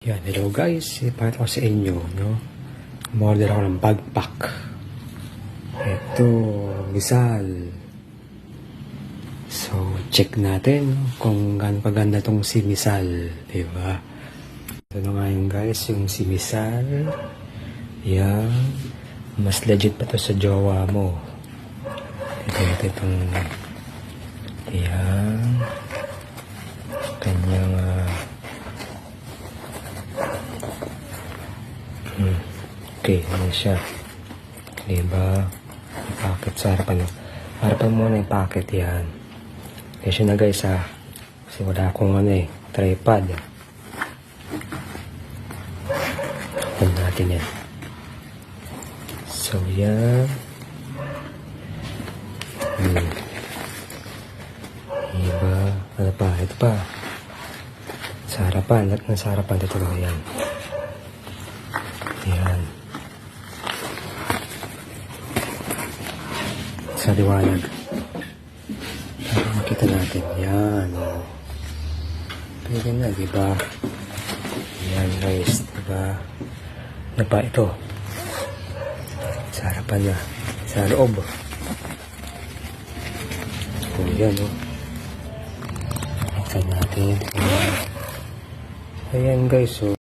Yan, hello guys. Ipakita ko sa inyo, no? Umorder ako ng backpack. Ito, Rizal. So, check natin kung gaano kaganda itong si Rizal, diba? Ito na nga yun guys, yung si Rizal. Yan. Mas legit pa to sa jowa mo. Ito itong yan. Kanyang okay, ano siya? Diba? Yung packet sa harapan. Harapan muna yung packet yan. Kaya siya na guys ha. Kasi wala akong tripod. Open natin yan. So yan. Diba? Ano pa? Ito pa. Sa harapan. Lahat ng sa harapan. Ito lang yan. Yan. Sa liwanag. Para makita natin. Yan. Oh. Pwede na, diba? Yan guys. Diba? Ano pa ito? Sa harapan na. Sa loob. So, yan oh. Makita natin. Ayan guys. Oh.